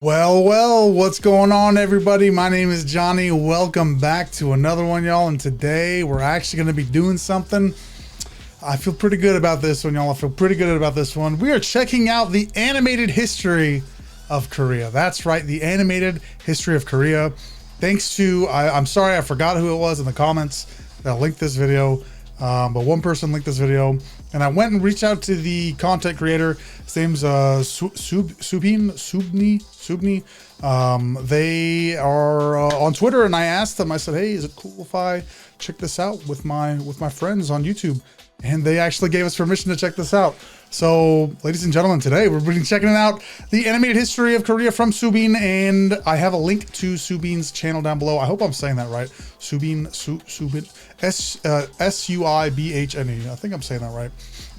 Well, what's going on, everybody? My name is Johnny. Welcome back to another one, y'all. And today we're actually going to be doing something. I feel pretty good about this one, y'all. I feel pretty good about this one. We are checking out the animated history of Korea. That's right, the animated history of Korea. Thanks to, I'm sorry, I forgot who it was in the comments that linked this video. But one person linked this video, and I went and reached out to the content creator. His name's Subni. They are on Twitter, and I asked them. I said, "Hey, is it cool if I check this out with my friends on YouTube?" And they actually gave us permission to check this out. So, ladies and gentlemen, today we're going to be checking out the animated history of Korea from Subin, and I have a link to Subin's channel down below. I hope I'm saying that right. Subin, S-U-I-B-H-N-E. I think I'm saying that right.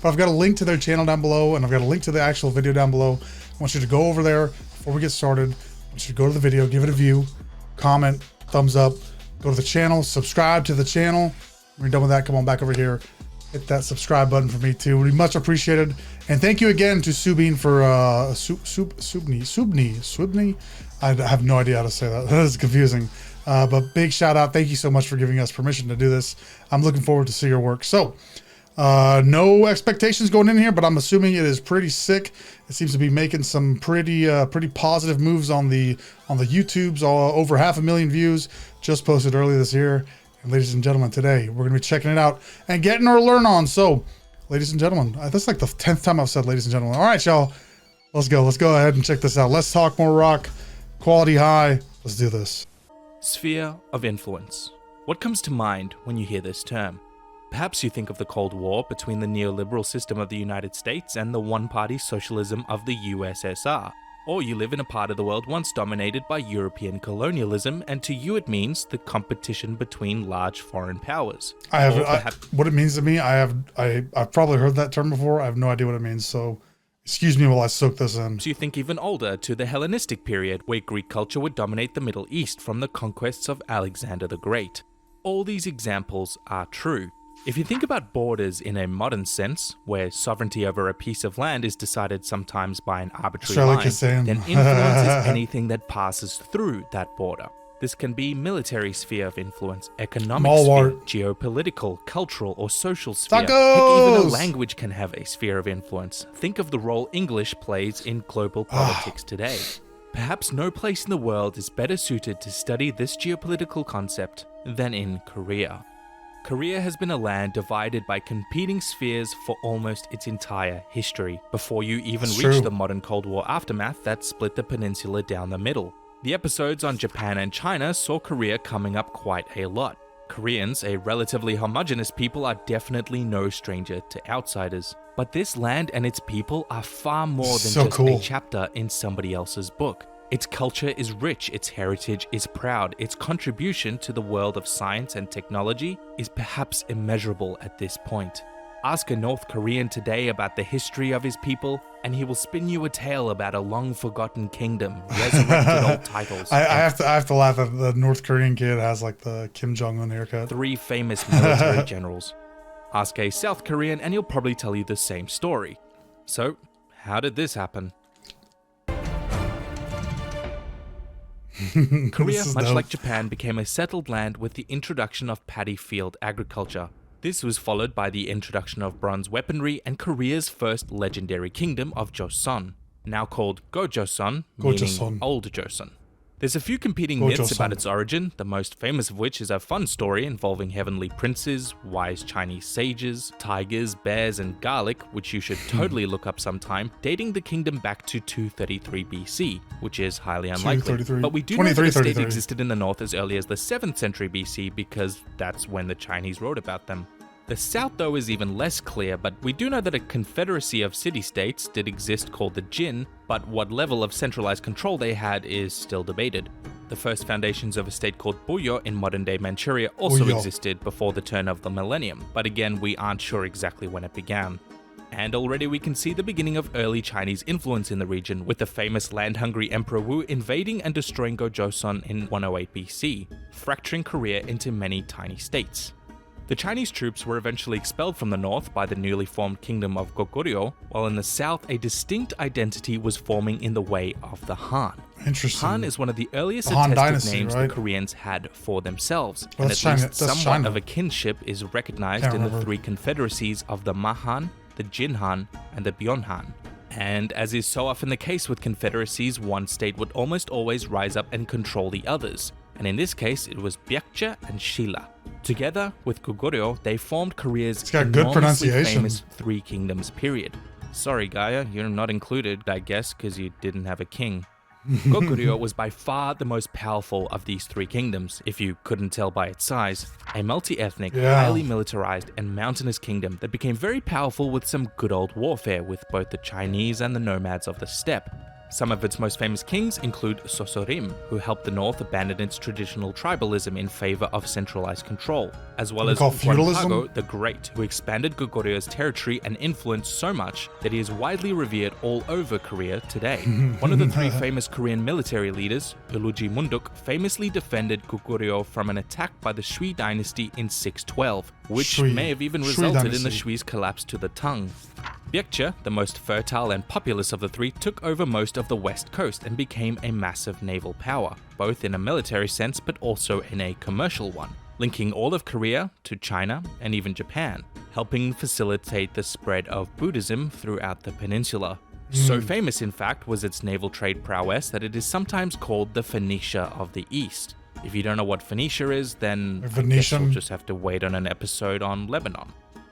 But I've got a link to their channel down below, and I've got a link to the actual video down below. I want you to go over there before we get started. I want you to go to the video, give it a view, comment, thumbs up, go to the channel, subscribe to the channel. When you're done with that, come on back over here. Hit that subscribe button for me too. It would be much appreciated. And thank you again to Subin for Subni. I have no idea how to say that. That is confusing. But big shout out. Thank you so much for giving us permission to do this. I'm looking forward to see your work. So no expectations going in here, but I'm assuming it is pretty sick. It seems to be making some pretty positive moves on the YouTubes. Over 500,000 views. Just posted earlier this year. And ladies and gentlemen, today we're going to be checking it out and getting our learn on. So, ladies and gentlemen, that's like the 10th time I've said ladies and gentlemen. All right, y'all, let's go. Let's go ahead and check this out. Let's talk more rock, quality high. Let's do this. Sphere of influence. What comes to mind when you hear this term? Perhaps you think of the Cold War between the neoliberal system of the United States and the one-party socialism of the USSR. Or you live in a part of the world once dominated by European colonialism, and to you it means the competition between large foreign powers. What it means to me, I've probably heard that term before. I have no idea what it means, so excuse me while I soak this in. So you think even older, to the Hellenistic period, where Greek culture would dominate the Middle East from the conquests of Alexander the Great. All these examples are true. If you think about borders in a modern sense, where sovereignty over a piece of land is decided sometimes by an arbitrary line, then influence is anything that passes through that border. This can be military sphere of influence, economic sphere, geopolitical, cultural, or social sphere. Heck, even a language can have a sphere of influence. Think of the role English plays in global politics today. Perhaps no place in the world is better suited to study this geopolitical concept than in Korea. Korea has been a land divided by competing spheres for almost its entire history, before you even reach the modern Cold War aftermath that split the peninsula down the middle. The episodes on Japan and China saw Korea coming up quite a lot. Koreans, a relatively homogenous people, are definitely no stranger to outsiders. But this land and its people are far more than just a chapter in somebody else's book. Its culture is rich, its heritage is proud, its contribution to the world of science and technology is perhaps immeasurable at this point. Ask a North Korean today about the history of his people, and he will spin you a tale about a long-forgotten kingdom, resurrected old titles. I have to laugh that the North Korean kid has like the Kim Jong-un haircut. 3 famous military generals. Ask a South Korean, and he'll probably tell you the same story. So, how did this happen? Korea, much like Japan, became a settled land with the introduction of paddy field agriculture. This was followed by the introduction of bronze weaponry and Korea's first legendary kingdom of Joseon, now called Go-Joseon, meaning Old Joseon. There's a few competing myths about its origin, the most famous of which is a fun story involving heavenly princes, wise Chinese sages, tigers, bears, and garlic, which you should totally look up sometime, dating the kingdom back to 233 BC, which is highly unlikely. But we do know that the state existed in the north as early as the 7th century BC because that's when the Chinese wrote about them. The south, though, is even less clear, but we do know that a confederacy of city-states did exist called the Jin, but what level of centralized control they had is still debated. The first foundations of a state called Buyo in modern-day Manchuria also existed before the turn of the millennium, but again, we aren't sure exactly when it began. And already we can see the beginning of early Chinese influence in the region, with the famous land-hungry Emperor Wu invading and destroying Go-Joseon in 108 BC, fracturing Korea into many tiny states. The Chinese troops were eventually expelled from the north by the newly formed kingdom of Goguryeo, while in the south a distinct identity was forming in the way of the Han. Interesting. Han is one of the earliest The Han attested Dynasty, names right? the Koreans had for themselves, Well, and that's at China- least that's somewhat China. of a kinship is recognized Can't in the remember. three confederacies of the Mahan, the Jinhan, and the Byeonhan. And as is so often the case with confederacies, one state would almost always rise up and control the others, and in this case it was Baekje and Shilla. Together with Goguryeo, they formed Korea's It's got good enormously pronunciation. famous Three Kingdoms period. Sorry Gaia, you're not included, I guess, because you didn't have a king. Goguryeo was by far the most powerful of these three kingdoms, if you couldn't tell by its size. A multi-ethnic, Yeah. highly militarized, and mountainous kingdom that became very powerful with some good old warfare with both the Chinese and the nomads of the steppe. Some of its most famous kings include Sosorim, who helped the north abandon its traditional tribalism in favor of centralized control, as well What as they call feudalism? Gwanpago the Great, who expanded Goguryeu's territory and influence so much that he is widely revered all over Korea today. One of the three famous Korean military leaders, Uluji Munduk, famously defended Goguryeo from an attack by the Sui dynasty in 612, which Sui- may have even Sui resulted in the dynasty. Shui's collapse to the Tang. Baekje, the most fertile and populous of the three, took over most of the west coast and became a massive naval power, both in a military sense but also in a commercial one, linking all of Korea to China and even Japan, helping facilitate the spread of Buddhism throughout the peninsula. So famous, in fact, was its naval trade prowess that it is sometimes called the Phoenicia of the East. If you don't know what Phoenicia is, then I guess Venetian? you'll just have to wait on an episode on Lebanon.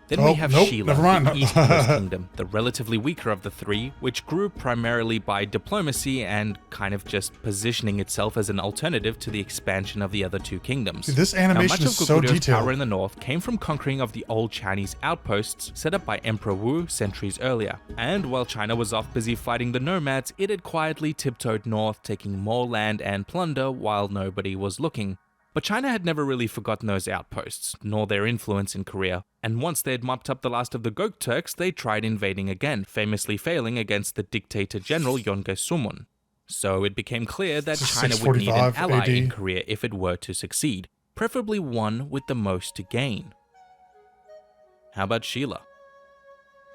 Then Oh, we have nope, Shilla, never mind. the easternmost kingdom, the relatively weaker of the three, which grew primarily by diplomacy and kind of just positioning itself as an alternative to the expansion of the other two kingdoms. Dude, this Now, animation much is of so Goguryeu's detailed. power in the north came from conquering of the old Chinese outposts set up by Emperor Wu centuries earlier. And while China was off busy fighting the nomads, it had quietly tiptoed north, taking more land and plunder while nobody was looking. But China had never really forgotten those outposts, nor their influence in Korea, and once they had mopped up the last of the Gok Turks, they tried invading again, famously failing against the dictator general Yonge Sumun. So it became clear that This is China would need an 645 ally AD. in Korea if it were to succeed, preferably one with the most to gain. How about Shilla?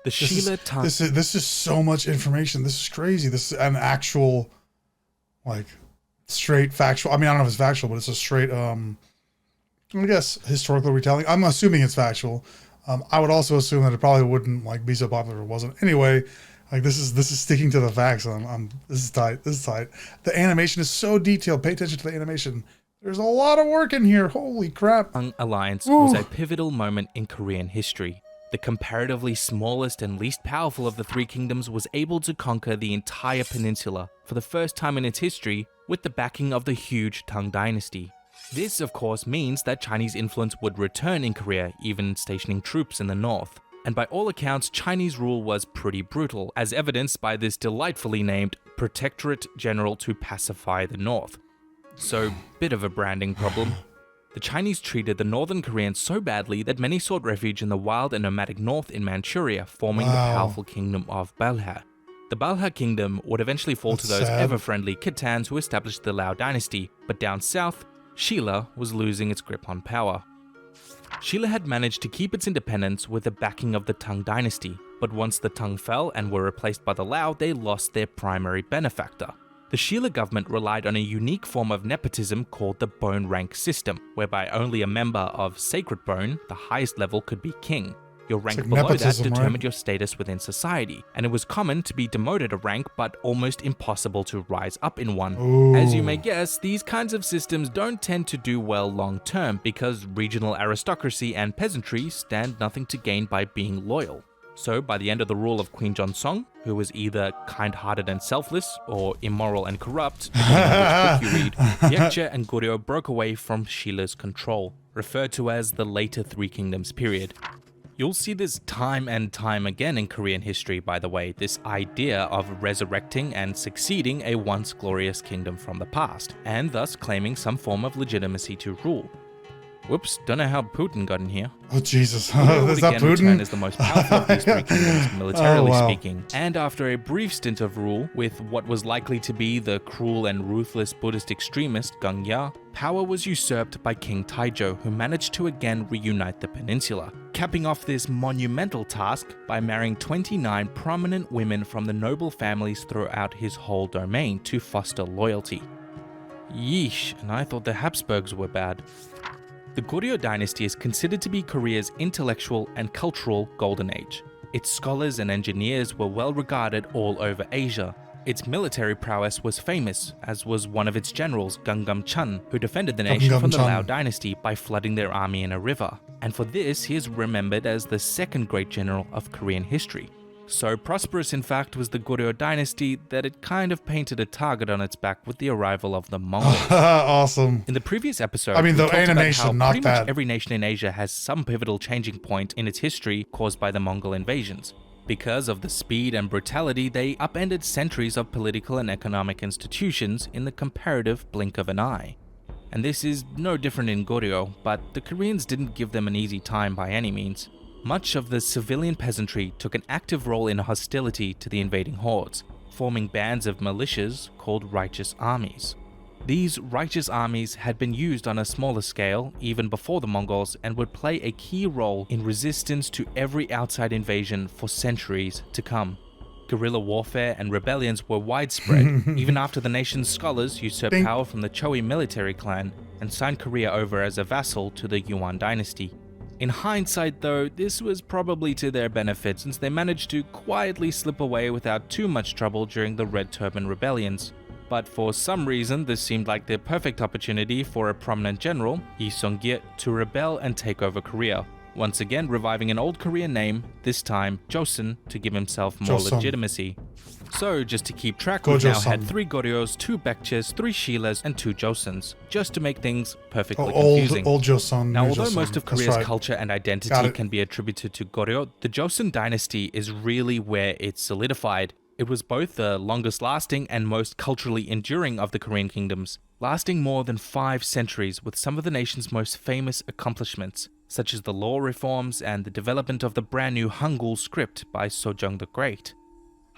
The Shilla Tang. This is so much information. This is crazy. This is an actual, like, straight factual. I mean, I don't know if it's factual, but it's a straight, I guess, historical retelling. I'm assuming it's factual. I would also assume that it probably wouldn't like be so popular if it wasn't. Anyway, like this is sticking to the facts. This is tight. This is tight. The animation is so detailed. Pay attention to the animation. There's a lot of work in here. Holy crap. Tang alliance Ooh. was a pivotal moment in Korean history. The comparatively smallest and least powerful of the three kingdoms was able to conquer the entire peninsula for the first time in its history with the backing of the huge Tang dynasty. This, of course, means that Chinese influence would return in Korea, even stationing troops in the north. And by all accounts, Chinese rule was pretty brutal, as evidenced by this delightfully named Protectorate General to Pacify the North. So, bit of a branding problem. The Chinese treated the northern Koreans so badly that many sought refuge in the wild and nomadic north in Manchuria, forming the Wow. powerful kingdom of Balhae. The Balhae kingdom would eventually fall to That's those sad. ever-friendly Khitans who established the Liao dynasty, but down south, Shilla was losing its grip on power. Shilla had managed to keep its independence with the backing of the Tang dynasty, but once the Tang fell and were replaced by the Liao, they lost their primary benefactor. The Shilla government relied on a unique form of nepotism called the bone rank system, whereby only a member of sacred bone, the highest level, could be king. Your rank like below that nepotism, right? determined your status within society, and it was common to be demoted a rank but almost impossible to rise up in one. Ooh. As you may guess, these kinds of systems don't tend to do well long term because regional aristocracy and peasantry stand nothing to gain by being loyal. So by the end of the rule of Queen Joseon, who was either kind-hearted and selfless or immoral and corrupt, depending on which book you read, Baekje and Goryeo broke away from Shilla's control, referred to as the later Three Kingdoms period. You'll see this time and time again in Korean history, by the way, this idea of resurrecting and succeeding a once glorious kingdom from the past, and thus claiming some form of legitimacy to rule. Whoops, don't know how Putin got in here. Oh, Jesus. Goryeo Is that would again return Putin? as the most powerful of these three kingdoms, militarily Oh, wow. speaking. And after a brief stint of rule with what was likely to be the cruel and ruthless Buddhist extremist Gangya, power was usurped by King Taijo, who managed to again reunite the peninsula, capping off this monumental task by marrying 29 prominent women from the noble families throughout his whole domain to foster loyalty. Yeesh, and I thought the Habsburgs were bad. The Goryeo dynasty is considered to be Korea's intellectual and cultural golden age. Its scholars and engineers were well regarded all over Asia. Its military prowess was famous, as was one of its generals, Gangam Chun, who defended the nation from the Chun. Lao dynasty by flooding their army in a river. And for this, he is remembered as the second great general of Korean history. So prosperous, in fact, was the Goryeo dynasty that it kind of painted a target on its back with the arrival of the Mongols. Awesome. In the previous episode, I mean, we the talked about animation, how not pretty much that. every nation in Asia has some pivotal changing point in its history caused by the Mongol invasions. Because of the speed and brutality, they upended centuries of political and economic institutions in the comparative blink of an eye. And this is no different in Goryeo, but the Koreans didn't give them an easy time by any means. Much of the civilian peasantry took an active role in hostility to the invading hordes, forming bands of militias called righteous armies. These righteous armies had been used on a smaller scale even before the Mongols and would play a key role in resistance to every outside invasion for centuries to come. Guerrilla warfare and rebellions were widespread, even after the nation's scholars usurped power from the Choi military clan and signed Korea over as a vassal to the Yuan dynasty. In hindsight though, this was probably to their benefit since they managed to quietly slip away without too much trouble during the Red Turban rebellions. But for some reason, this seemed like the perfect opportunity for a prominent general, Yi Sung-gye, to rebel and take over Korea, once again reviving an old Korean name, this time Joseon, to give himself more legitimacy. So, just to keep track, we've now had 3 Goryeos, 2 Baekjes, 3 Shilas, and 2 Joseons, just to make things perfectly confusing. Old Joseon. Now, new although Joseon. most of That's Korea's right. culture and identity can be attributed to Goryeo, the Joseon dynasty is really where it solidified. It was both the longest lasting and most culturally enduring of the Korean kingdoms, lasting more than 5 centuries with some of the nation's most famous accomplishments, such as the law reforms and the development of the brand new Hangul script by Sejong the Great.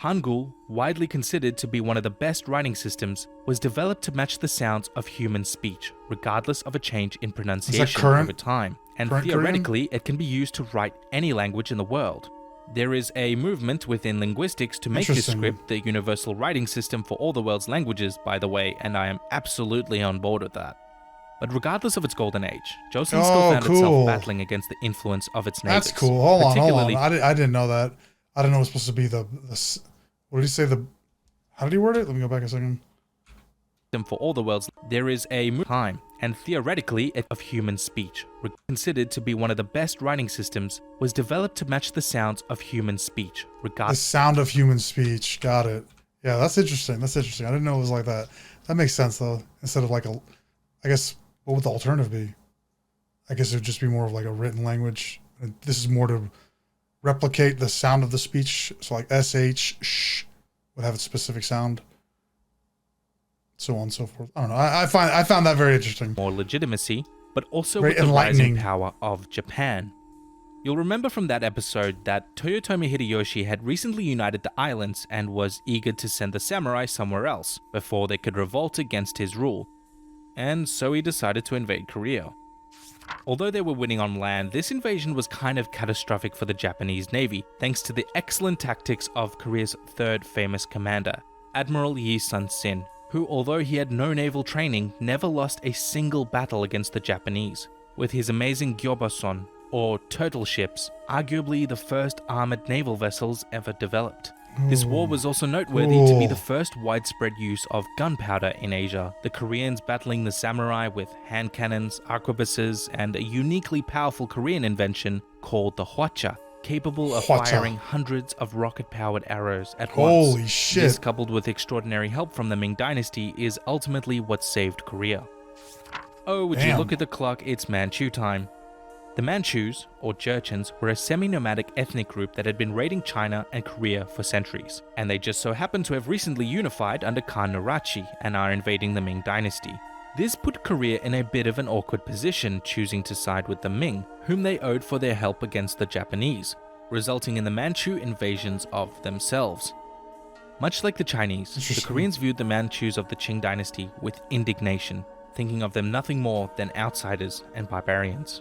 Hangul, widely considered to be one of the best writing systems, was developed to match the sounds of human speech, regardless of a change in pronunciation over time, and theoretically it can be used to write any language in the world. There is a movement within linguistics to make this script the universal writing system for all the world's languages, by the way, and I am absolutely on board with that. But regardless of its golden age, Joseon still found itself battling against the influence of its neighbors. That's cool. Hold on. I didn't know that. I didn't know it was supposed to be the what did he say? How did he word it? Let me go back a second. For all the world's, there is a time, and theoretically, of human speech, considered to be one of the best writing systems, was developed to match the sounds of human speech. The sound of human speech. Got it. Yeah, that's interesting. I didn't know it was like that. That makes sense though. Instead of like I guess, what would the alternative be? I guess it would just be more of like a written language. This is more to replicate the sound of the speech. So like SH, sh, would have a specific sound. So on and so forth. I don't know. I found that very interesting. More legitimacy, but also very with the rising power of Japan. You'll remember from that episode that Toyotomi Hideyoshi had recently united the islands and was eager to send the samurai somewhere else before they could revolt against his rule. And so he decided to invade Korea. Although they were winning on land, this invasion was kind of catastrophic for the Japanese Navy, thanks to the excellent tactics of Korea's third famous commander, Admiral Yi Sun-sin, who, although he had no naval training, never lost a single battle against the Japanese, with his amazing Gyobason, or turtle ships, arguably the first armored naval vessels ever developed. This war was also noteworthy to be the first widespread use of gunpowder in Asia, the Koreans battling the samurai with hand cannons, arquebuses, and a uniquely powerful Korean invention called the hwacha, capable of firing hundreds of rocket-powered arrows at once. Holy shit. This, coupled with extraordinary help from the Ming Dynasty, is ultimately what saved Korea. Oh, would you look at the clock, it's Manchu time. The Manchus, or Jurchens, were a semi-nomadic ethnic group that had been raiding China and Korea for centuries, and they just so happened to have recently unified under Khan Narachi and are invading the Ming Dynasty. This put Korea in a bit of an awkward position, choosing to side with the Ming, whom they owed for their help against the Japanese, resulting in the Manchu invasions of themselves. Much like the Chinese, the Koreans viewed the Manchus of the Qing dynasty with indignation, thinking of them nothing more than outsiders and barbarians.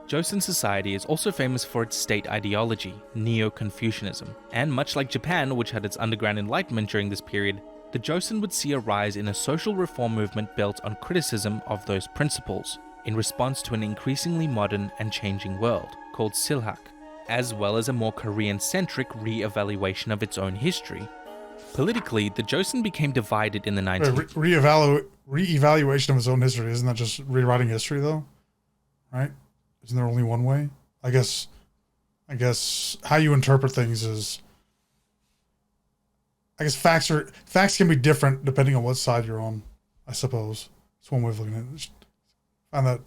Joseon society is also famous for its state ideology, Neo-Confucianism, and much like Japan, which had its underground enlightenment during this period, the Joseon would see a rise in a social reform movement built on criticism of those principles, in response to an increasingly modern and changing world, called Silhak, as well as a more Korean-centric re-evaluation of its own history. Politically, the Joseon became divided in the 19th... Re-evaluation of its own history, isn't that just rewriting history, though? Right? Isn't there only one way? I guess how you interpret things is... I guess facts can be different depending on what side you're on, I suppose. It's one way of looking at it. I find that,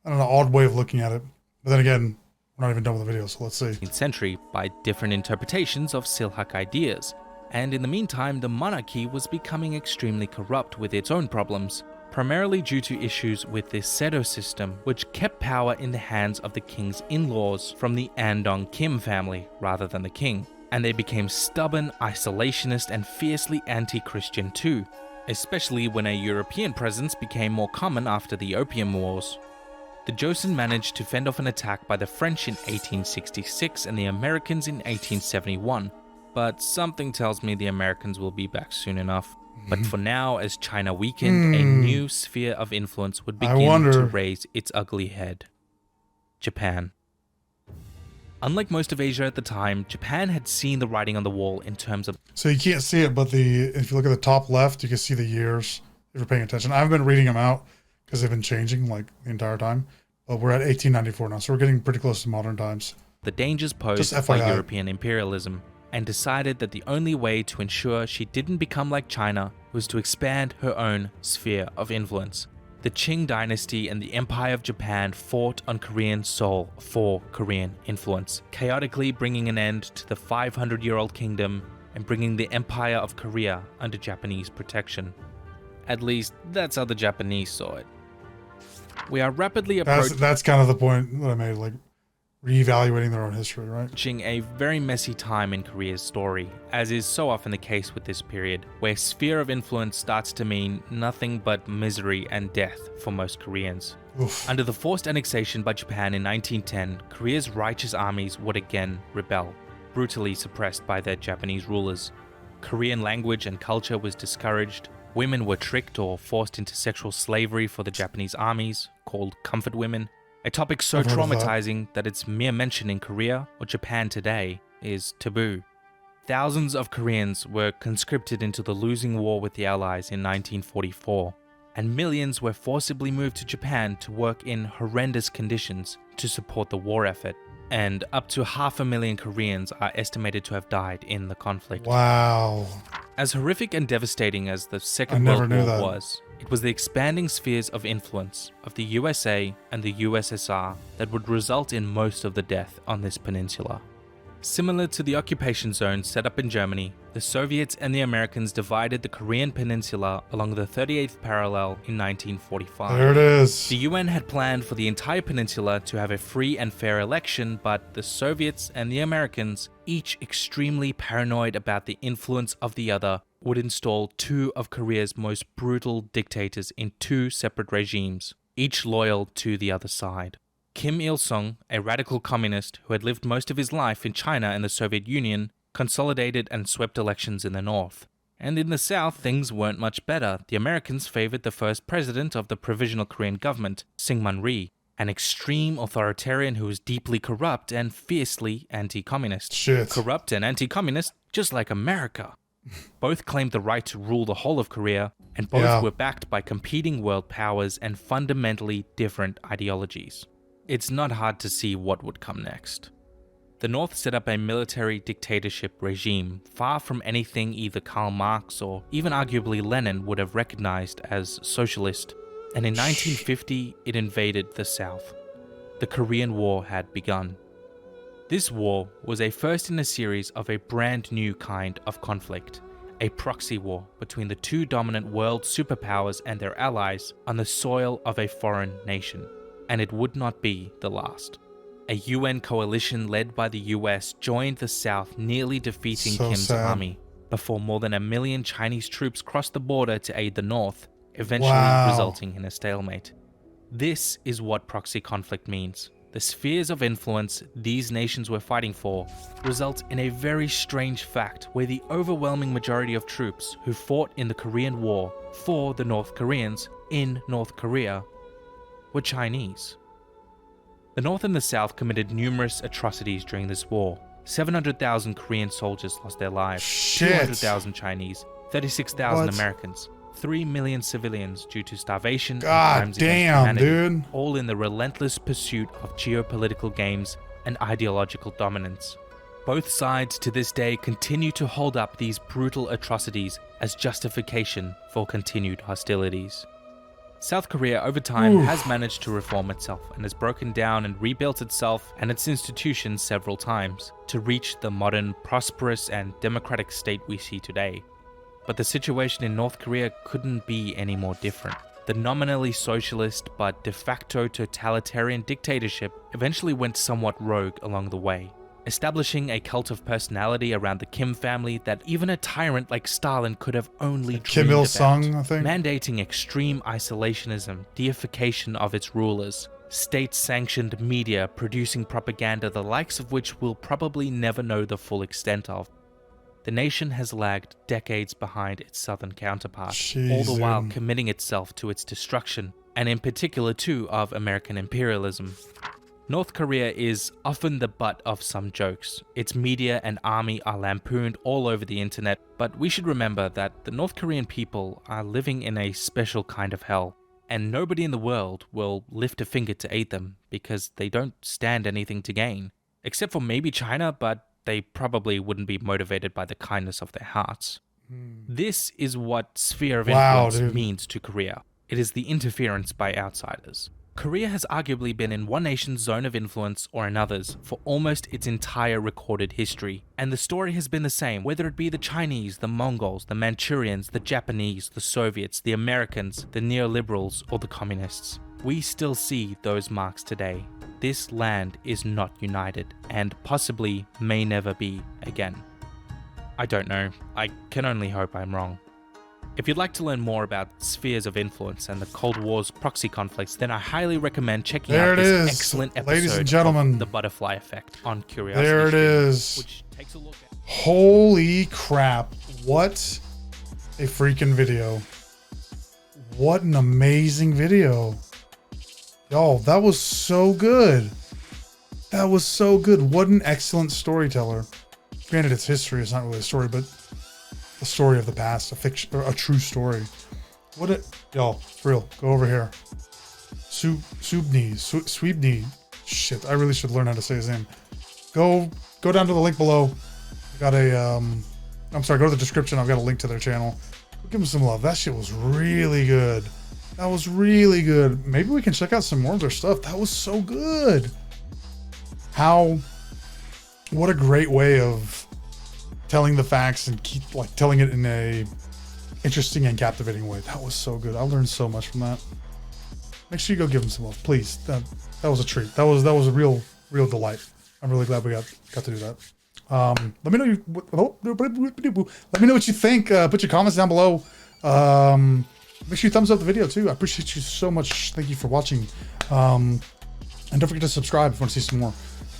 I don't know, odd way of looking at it. But then again, we're not even done with the video, so let's see. ...century by different interpretations of Silhak ideas. And in the meantime, the monarchy was becoming extremely corrupt with its own problems, primarily due to issues with the Seto system, which kept power in the hands of the king's in-laws from the Andong Kim family rather than the king. And they became stubborn, isolationist, and fiercely anti-Christian too, especially when a European presence became more common after the Opium Wars. The Joseon managed to fend off an attack by the French in 1866 and the Americans in 1871, but something tells me the Americans will be back soon enough. But for now, as China weakened, a new sphere of influence would begin to raise its ugly head. Japan. Unlike most of Asia at the time, Japan had seen the writing on the wall in terms of... So you can't see it, but if you look at the top left, you can see the years if you're paying attention. I haven't been reading them out because they've been changing like the entire time. But we're at 1894 now, so we're getting pretty close to modern times. The dangers posed by European imperialism, and decided that the only way to ensure she didn't become like China was to expand her own sphere of influence. The Qing dynasty and the Empire of Japan fought on Korean soil for Korean influence, chaotically bringing an end to the 500-year-old kingdom and bringing the Empire of Korea under Japanese protection. At least, that's how the Japanese saw it. We are rapidly approaching... That's kind of the point that I made, like, reevaluating their own history, right? A very messy time in Korea's story, as is so often the case with this period, where sphere of influence starts to mean nothing but misery and death for most Koreans. Oof. Under the forced annexation by Japan in 1910, Korea's righteous armies would again rebel, brutally suppressed by their Japanese rulers. Korean language and culture was discouraged, women were tricked or forced into sexual slavery for the Japanese armies, called comfort women, a topic so traumatizing that its mere mention in Korea or Japan today is taboo. Thousands of Koreans were conscripted into the losing war with the Allies in 1944, and millions were forcibly moved to Japan to work in horrendous conditions to support the war effort, and up to 500,000 Koreans are estimated to have died in the conflict. Wow. As horrific and devastating as the Second World War was, it was the expanding spheres of influence of the USA and the USSR that would result in most of the death on this peninsula. Similar to the occupation zone set up in Germany, the Soviets and the Americans divided the Korean peninsula along the 38th parallel in 1945. There it is. The UN had planned for the entire peninsula to have a free and fair election, but the Soviets and the Americans, each extremely paranoid about the influence of the other, would install two of Korea's most brutal dictators in two separate regimes, each loyal to the other side. Kim Il-sung, a radical communist who had lived most of his life in China and the Soviet Union, consolidated and swept elections in the north. And in the south, things weren't much better. The Americans favored the first president of the Provisional Korean Government, Syngman Rhee, an extreme authoritarian who was deeply corrupt and fiercely anti-communist. Shit. Corrupt and anti-communist, just like America. Both claimed the right to rule the whole of Korea, and both were backed by competing world powers and fundamentally different ideologies. It's not hard to see what would come next. The North set up a military dictatorship regime far from anything either Karl Marx or even arguably Lenin would have recognized as socialist, and in 1950 it invaded the South. The Korean War had begun. This war was a first in a series of a brand new kind of conflict, a proxy war between the two dominant world superpowers and their allies on the soil of a foreign nation. And it would not be the last. A UN coalition led by the US joined the South, nearly defeating Kim's army, before more than 1 million Chinese troops crossed the border to aid the North, eventually resulting in a stalemate. This is what proxy conflict means. The spheres of influence these nations were fighting for result in a very strange fact where the overwhelming majority of troops who fought in the Korean War for the North Koreans in North Korea were Chinese. The North and the South committed numerous atrocities during this war. 700,000 Korean soldiers lost their lives, 200,000 Chinese, 36,000 Americans, 3 million civilians due to starvation and crimes against humanity, dude. All in the relentless pursuit of geopolitical games and ideological dominance. Both sides to this day continue to hold up these brutal atrocities as justification for continued hostilities. South Korea over time has managed to reform itself and has broken down and rebuilt itself and its institutions several times to reach the modern, prosperous and democratic state we see today. But the situation in North Korea couldn't be any more different. The nominally socialist but de facto totalitarian dictatorship eventually went somewhat rogue along the way, establishing a cult of personality around the Kim family that even a tyrant like Stalin could have only dreamed about, mandating extreme isolationism, deification of its rulers, state-sanctioned media producing propaganda the likes of which we'll probably never know the full extent of. The nation has lagged decades behind its southern counterpart, all the while committing itself to its destruction, and in particular too of American imperialism. North Korea is often the butt of some jokes. Its media and army are lampooned all over the internet, but we should remember that the North Korean people are living in a special kind of hell, and nobody in the world will lift a finger to aid them because they don't stand anything to gain. Except for maybe China, but they probably wouldn't be motivated by the kindness of their hearts. This is what sphere of influence means to Korea. It is the interference by outsiders. Korea has arguably been in one nation's zone of influence or another's for almost its entire recorded history, and the story has been the same, whether it be the Chinese, the Mongols, the Manchurians, the Japanese, the Soviets, the Americans, the neoliberals, or the communists. We still see those marks today. This land is not united, and possibly may never be again. I don't know. I can only hope I'm wrong. If you'd like to learn more about spheres of influence and the Cold War's proxy conflicts, then I highly recommend checking out this excellent episode, ladies and gentlemen, of The Butterfly Effect on Curiosity. There it is. Which takes a look at... Holy crap. What a freaking video. What an amazing video. Yo, that was so good. That was so good. What an excellent storyteller. Granted, it's history. It's not really a story, but a story of the past, a fiction, or a true story. What a, yo, for real, go over here. Sweebney. Shit, I really should learn how to say his name. Go down to the link below. Got a, I'm sorry, go to the description. I've got a link to their channel. Give them some love. That shit was really good. That was really good. Maybe we can check out some more of their stuff. That was so good. What a great way of telling the facts and keep telling it in a interesting and captivating way. That was so good. I learned so much from that. Make sure you go give them some love, please. That was a treat. That was a real delight. I'm really glad we got to do that. Let me know what you think. Put your comments down below. Make sure you thumbs up the video too. I appreciate you so much. Thank you for watching. And don't forget to subscribe if you want to see some more.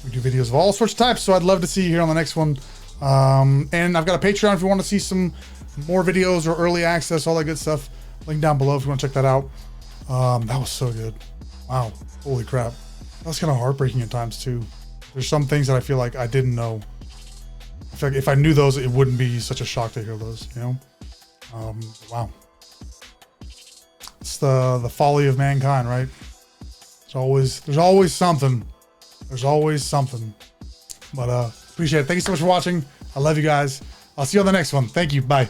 We do videos of all sorts of types, so I'd love to see you here on the next one. And I've got a Patreon if you want to see some more videos or early access, all that good stuff. Link down below if you want to check that out. That was so good. Wow. Holy crap. That was kind of heartbreaking at times too. There's some things that I feel like I didn't know. I feel like if I knew those, it wouldn't be such a shock to hear those, you know? Wow. It's the folly of mankind, right? There's always something. There's always something. But appreciate it. Thank you so much for watching. I love you guys. I'll see you on the next one. Thank you. Bye.